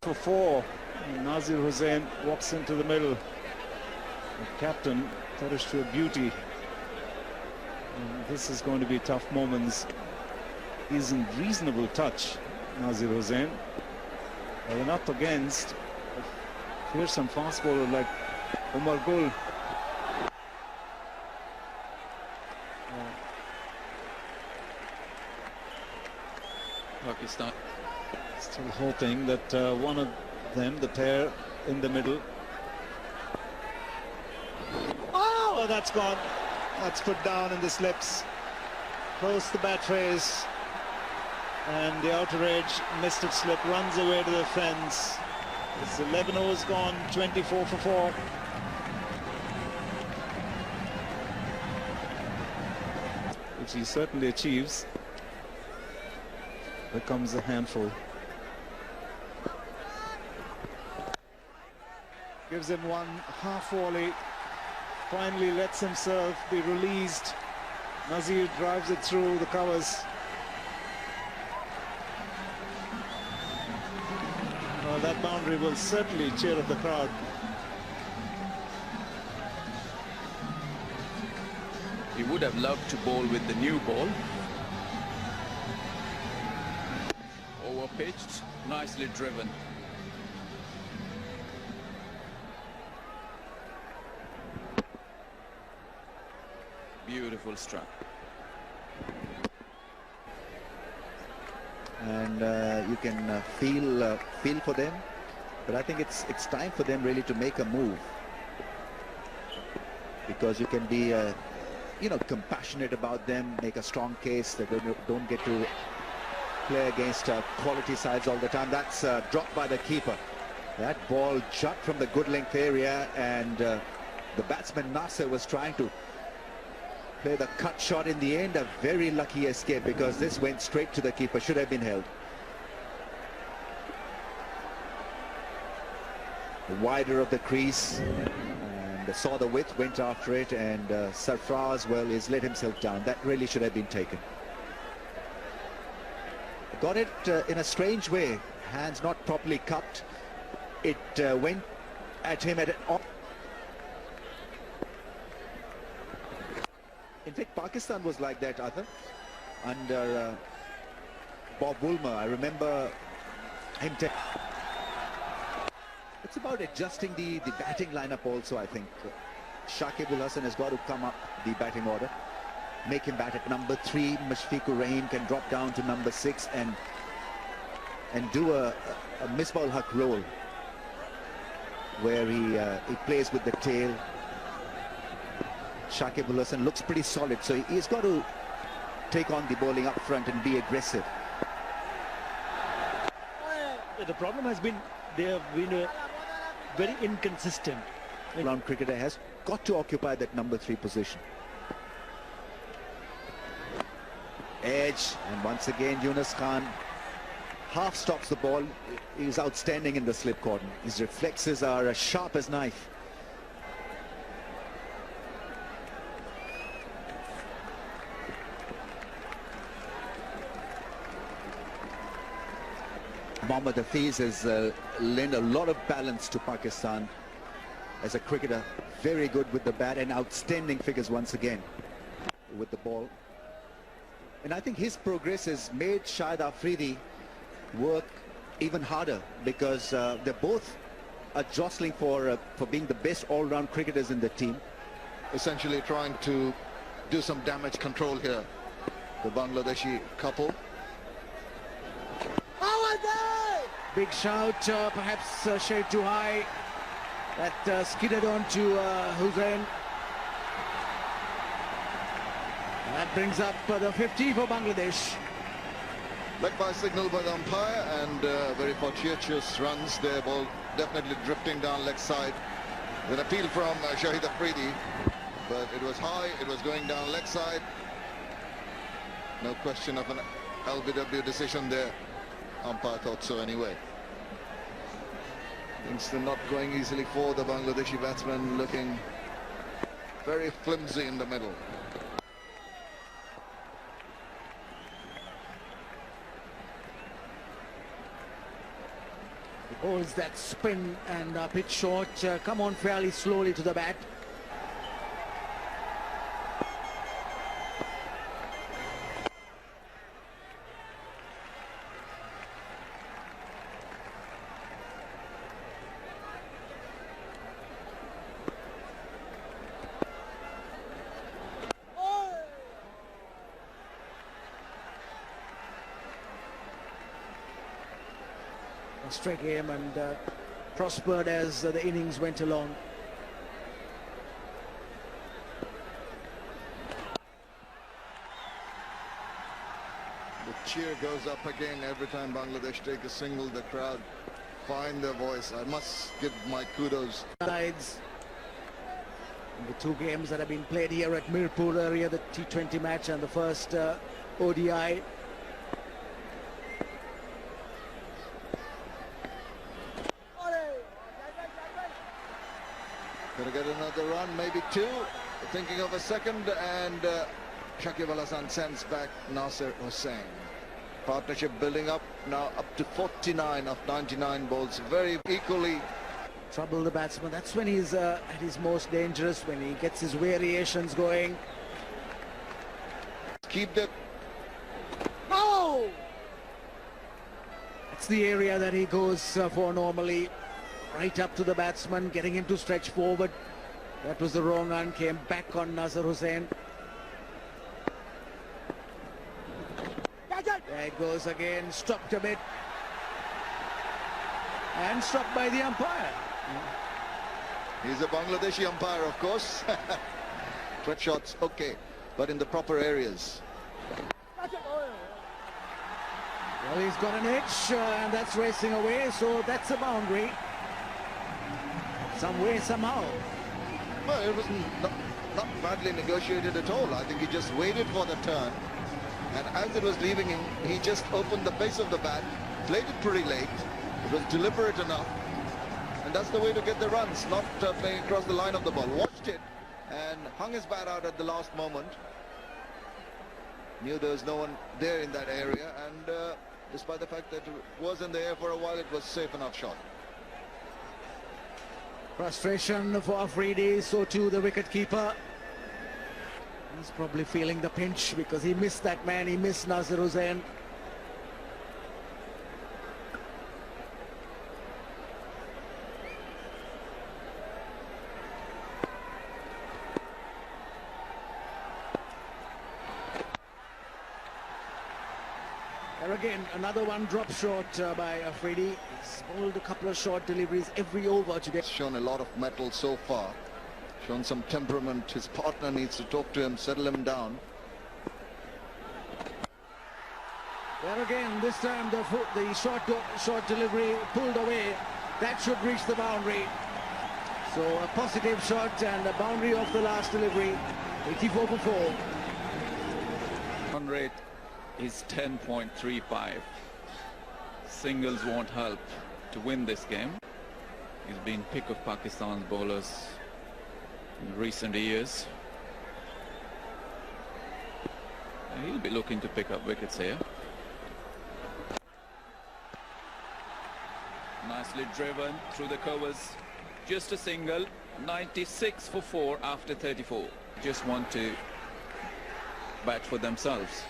for 4. And Nasir Hossain walks into the middle. The captain thought it to a beauty. And this is going to be tough moments. He's in reasonable touch, Nasir Hossain. Well, up against a fearsome fast bowler like Umar Gul. Pakistan Still hoping that one of them, the pair in the middle. Oh, that's gone. That's put down in the slips. Close the bat face. And the outer edge missed its slip, runs away to the fence. It's 11 overs gone, 24 for 4. Which he certainly achieves. Becomes a handful. Gives him one half volley. Finally lets himself be released. Nasir drives it through the covers. That boundary will certainly cheer up the crowd. He would have loved to bowl with the new ball. Overpitched, nicely driven. Beautiful struck. And you can feel for them, but I think it's time for them really to make a move, because you can be compassionate about them, make a strong case that they don't get to play against quality sides all the time. That's dropped by the keeper. That ball shot from the good length area, and the batsman Nasir was trying to play the cut shot in the end. A very lucky escape, because this went straight to the keeper. Should have been held. The wider of the crease, and saw the width, went after it, and Sarfraz, well, has let himself down. That really should have been taken. Got it in a strange way. Hands not properly cupped. It went at him at an off. In fact, Pakistan was like that, Arthur, under Bob Woolmer. I remember him. It's about adjusting the batting lineup also, I think. Shakib Ul Hasan has got to come up the batting order. Make him bat at number 3. Mashfiqur Rahim can drop down to number 6 and do a Misbah-ul Haq role, where he plays with the tail. Shakib Ul Hasan looks pretty solid, so he's got to take on the bowling up front and be aggressive. The problem has been they have been very inconsistent. All-round cricketer has got to occupy that number 3 position. Edge, and once again Yunus Khan half stops the ball. He's outstanding in the slip cordon. His reflexes are as sharp as knife. Mohammad Hafiz has lent a lot of balance to Pakistan as a cricketer. Very good with the bat, and outstanding figures once again with the ball. And I think his progress has made Shahid Afridi work even harder, because they both are jostling for being the best all-round cricketers in the team. Essentially trying to do some damage control here, the Bangladeshi couple. Big shout, perhaps shade too high. That skidded on to Hussain. That brings up the 50 for Bangladesh. Leg by signal by the umpire, and very fortuitous runs there. Ball definitely drifting down leg side. An appeal from Shahid Afridi, but it was high, it was going down leg side. No question of an LBW decision there. Umpire thought so anyway. Things are not going easily for the Bangladeshi batsman, looking very flimsy in the middle. Holds that spin and pitch short. Come on fairly slowly to the bat. A straight game and prospered as the innings went along. The cheer goes up again every time Bangladesh take a single. The crowd find their voice. I must give my kudos. Sides. The two games that have been played here at Mirpur area, the T20 match and the first ODI. Gonna get another run, maybe two. Thinking of a second, and Shakib Al Hasan sends back Nasir Hossain. Partnership building up now up to 49 of 99 balls. Very equally. Trouble the batsman. That's when he's at his most dangerous, when he gets his variations going. Keep the... Oh! That's the area that he goes for normally. Right up to the batsman, getting him to stretch forward. That was the wrong one, came back on Nasir Hossain. There it goes again, stopped a bit. And stopped by the umpire. He's a Bangladeshi umpire, of course. Threat shots, okay, but in the proper areas. Well, he's got an edge, and that's racing away, so that's a boundary. Some way, somehow. Well, it was not badly negotiated at all. I think he just waited for the turn. And as it was leaving him, he just opened the base of the bat, played it pretty late. It was deliberate enough. And that's the way to get the runs, not playing across the line of the ball. Watched it and hung his bat out at the last moment. Knew there was no one there in that area. And despite the fact that it was in the air for a while, it was safe enough shot. Frustration for Afridi, so too the wicketkeeper. He's probably feeling the pinch because he missed that man, he missed Nasir Hossain. There again, another one drop short by Afridi. He's bowled a couple of short deliveries every over today. Shown a lot of mettle so far. Shown some temperament. His partner needs to talk to him, settle him down. There again, this time the short delivery pulled away. That should reach the boundary. So a positive shot and a boundary off the last delivery. 84 for 4. Run rate is 10.35. Singles won't help to win this game. He's been pick of Pakistan's bowlers in recent years. And he'll be looking to pick up wickets here. Nicely driven through the covers. Just a single. 96 for 4 after 34. Just want to bat for themselves.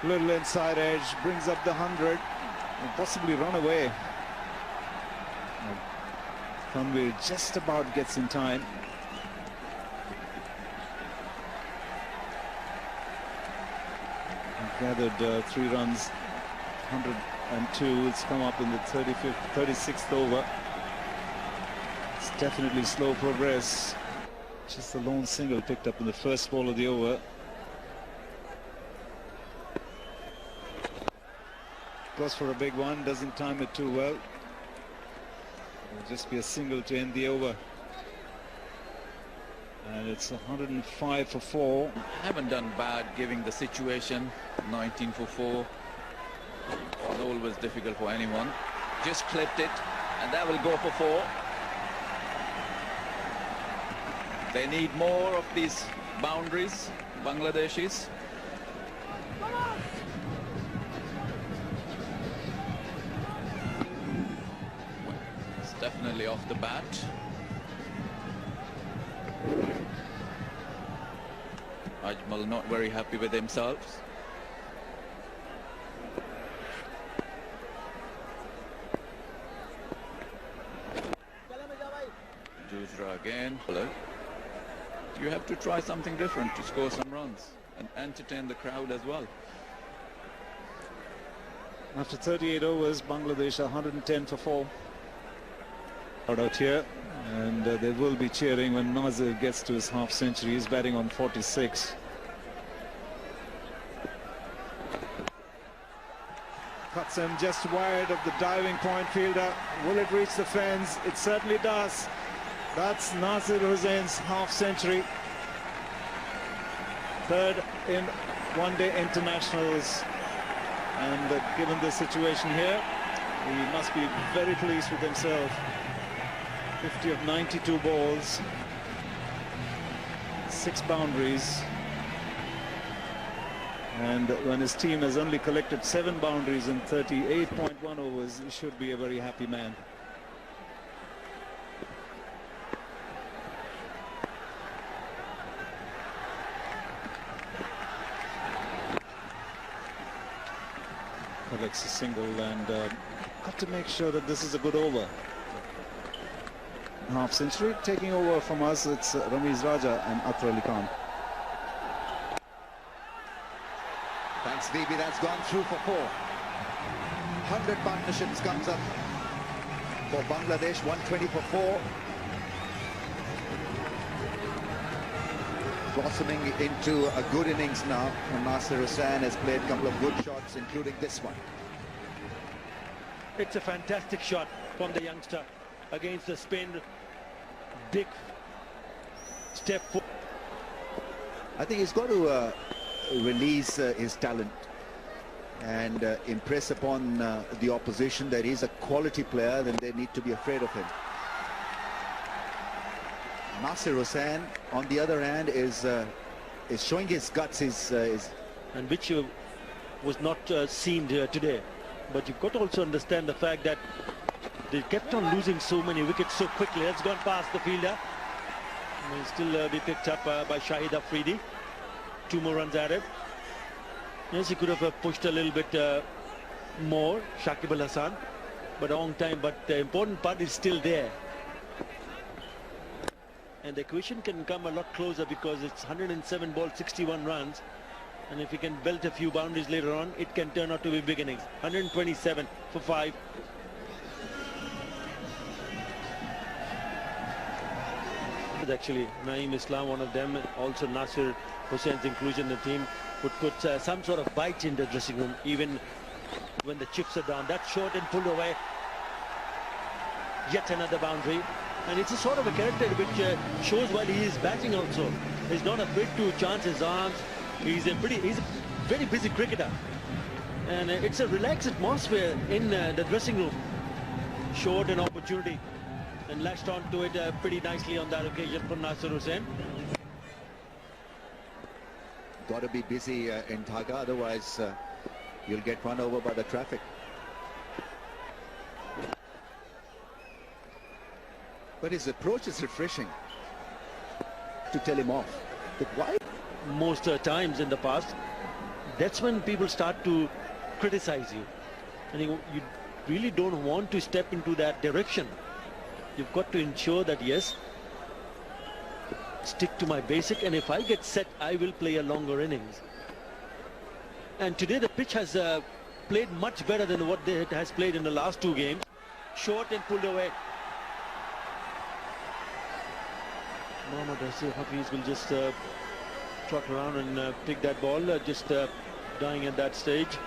Little inside edge, brings up the 100 and possibly run away. Tanvir just about gets in time. He gathered 3 runs, 102. It's come up in the 36th over. It's definitely slow progress. Just a lone single picked up in the first ball of the over. Goes for a big one, doesn't time it too well. It'll just be a single to end the over. And it's 105 for 4. Haven't done bad giving the situation. 19 for 4. It's always difficult for anyone. Just clipped it, and that will go for 4. They need more of these boundaries, Bangladeshis. definitely off the bat. Ajmal not very happy with himself. Jujra again. You have to try something different to score some runs and entertain the crowd as well. After 38 overs, Bangladesh are 110 for 4. Out here, and they will be cheering when Nasir gets to his half century. He's batting on 46. Cuts him just wide of the diving point fielder. Will it reach the fence? It certainly does. That's Nasir Hossain's half century. Third in one-day internationals. And given the situation here, he must be very pleased with himself. 50 of 92 balls, 6 boundaries. And when his team has only collected 7 boundaries in 38.1 overs, he should be a very happy man. Collects a single and got to make sure that this is a good over. Half century. Taking over from us, it's Ramiz Raja and Athar Ali Khan. Thanks, DB. That's gone through for 4. 100 partnerships comes up for Bangladesh. 120 for 4. Blossoming into a good innings now. And Nasir Hossain has played a couple of good shots, including this one. It's a fantastic shot from the youngster against the spin. Big step forward. I think he's got to release his talent and impress upon the opposition that he's a quality player, then they need to be afraid of him. Nasir Hossain, on the other hand, is showing his guts, and which was not seen today. But you've got to also understand the fact that they kept on losing so many wickets so quickly. That's gone past the fielder. Will still be picked up by Shahid Afridi. 2 more runs added. Yes, he could have pushed a little bit more, Shakib Al Hasan, but a long time. But the important part is still there. And the equation can come a lot closer because it's 107 balls, 61 runs. And if he can belt a few boundaries later on, it can turn out to be big innings. 127 for 5. Actually, Naeem Islam, one of them, also Nasir Hossain's inclusion in the team would put some sort of bite in the dressing room, even when the chips are down. That's short and pulled away. Yet another boundary. And it's a sort of a character which shows while he is batting also. He's not afraid to chance his arms. He's a very busy cricketer. And it's a relaxed atmosphere in the dressing room. Showed an opportunity and latched onto it pretty nicely on that occasion from Nasir Hossain. Got to be busy in Dhaka, otherwise you'll get run over by the traffic. But his approach is refreshing to tell him off. But why? Most times in the past, that's when people start to criticize you. And you really don't want to step into that direction. You've got to ensure that, yes, stick to my basic, and if I get set, I will play a longer innings. And today the pitch has played much better than what it has played in the last 2 games. Short and pulled away. Mohammad Hafiz will just trot around and pick that ball, just dying at that stage.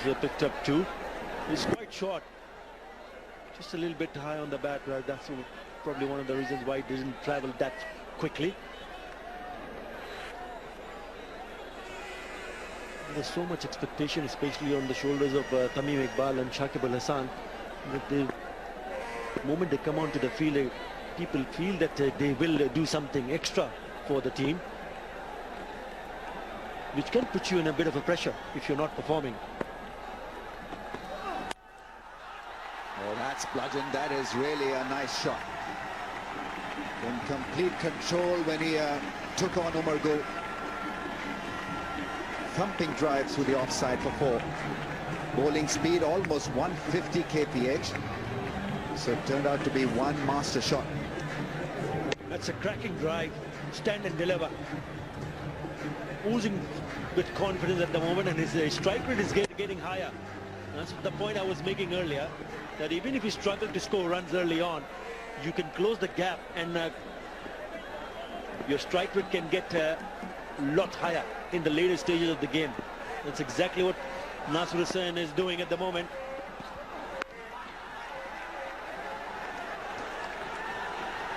He's picked up 2. He's quite short, just a little bit high on the bat. That's probably one of the reasons why it didn't travel that quickly. There's so much expectation, especially on the shoulders of Tamim Iqbal and Shakib Al Hasan, that the moment they come onto the field, people feel that they will do something extra for the team. which can put you in a bit of a pressure if you're not performing. Oh, that's bludgeon. That is really a nice shot. In complete control when he took on Umar Gul. Thumping drive through the offside for 4. Bowling speed almost 150 kph. So it turned out to be one master shot. That's a cracking drive. Stand and deliver. Oozing with confidence at the moment, and his strike rate is getting higher. That's the point I was making earlier, that even if you struggle to score runs early on, you can close the gap and your strike rate can get a lot higher in the later stages of the game. That's exactly what Nasir Hossain is doing at the moment.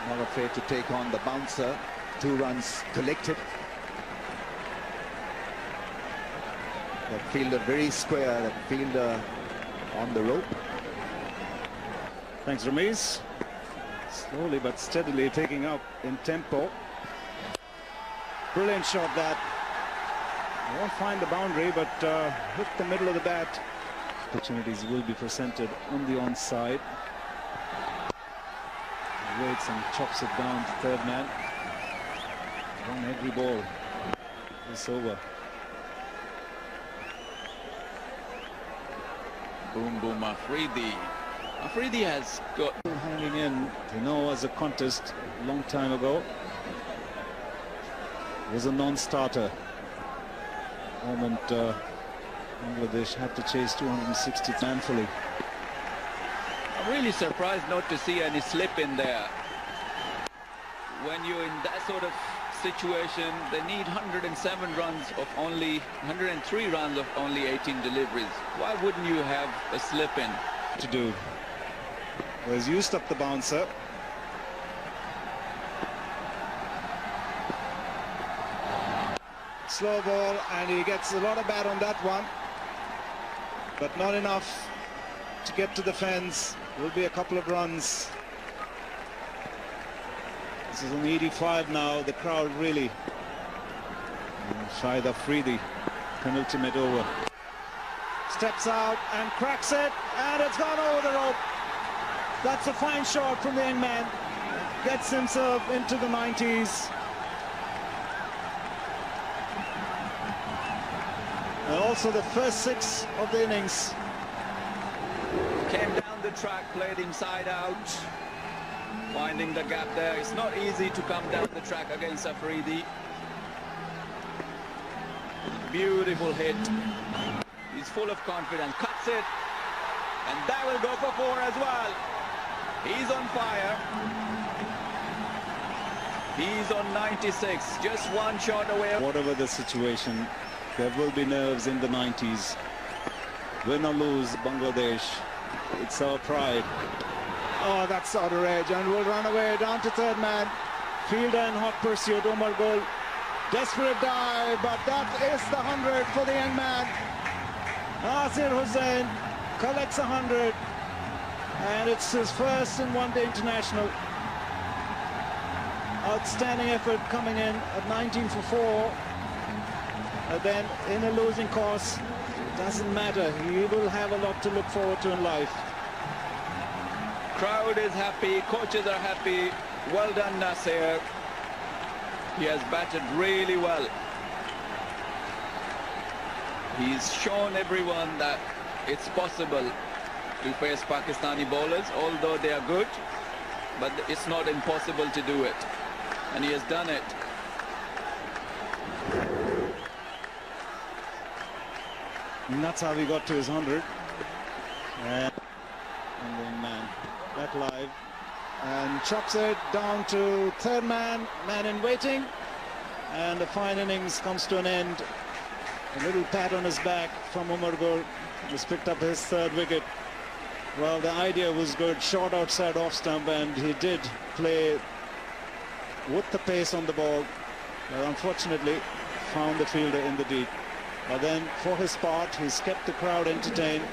Not afraid to take on the bouncer. 2 runs collected. That fielder very square, that fielder on the rope. Thanks, Ramesh. Slowly but steadily taking up in tempo. Brilliant shot that. Won't find the boundary, but hit the middle of the bat. Opportunities will be presented on the onside. Waits and chops it down to third man. On every ball. It's over. Boom, boom, Afridi. Afridi has got... Hanging in, you know, was a contest a long time ago. Was a non-starter. Moment Bangladesh had to chase 260 manfully. I'm really surprised not to see any slip in there. When you're in that sort of situation, they need 107 runs of only 103 runs of only 18 deliveries. Why wouldn't you have a slip in? To do. Was used up the bouncer. Slow ball, and he gets a lot of bat on that one, but not enough to get to the fence. Will be a couple of runs. This is on 85 now. The crowd really. Shahid Afridi, penultimate over. Steps out and cracks it, and it's gone over the rope. That's a fine shot from the young man. Gets himself into the 90s. And also the first 6 of the innings. Came down the track, played inside out, finding the gap there. It's not easy to come down the track against Afridi. Beautiful hit. He's full of confidence, cuts it, and that will go for 4 as well. He's on fire. He's on 96, just one shot away. Whatever the situation, there will be nerves in the 90s. Win or lose, Bangladesh, it's our pride. Oh, that's outer edge, and we'll run away down to third man. Fielder in hot pursuit, Umar Gul. Desperate dive, but that is the 100 for the young man. Nasir Hossain collects 100, and it's his first in one-day international. Outstanding effort coming in at 19 for 4. And then in a losing cause, doesn't matter. He will have a lot to look forward to in life. Crowd is happy, coaches are happy. Well done, Nasir. He has batted really well. He's shown everyone that it's possible to face Pakistani bowlers, although they are good, but it's not impossible to do it. And he has done it. And that's how he got to his 100. And then man, back live, and chops it down to third man, man in waiting, and the fine innings comes to an end. A little pat on his back from Umar Gul. He's picked up his 3rd wicket. Well, the idea was good, short outside off stump, and he did play with the pace on the ball, but unfortunately found the fielder in the deep. But then for his part, he's kept the crowd entertained.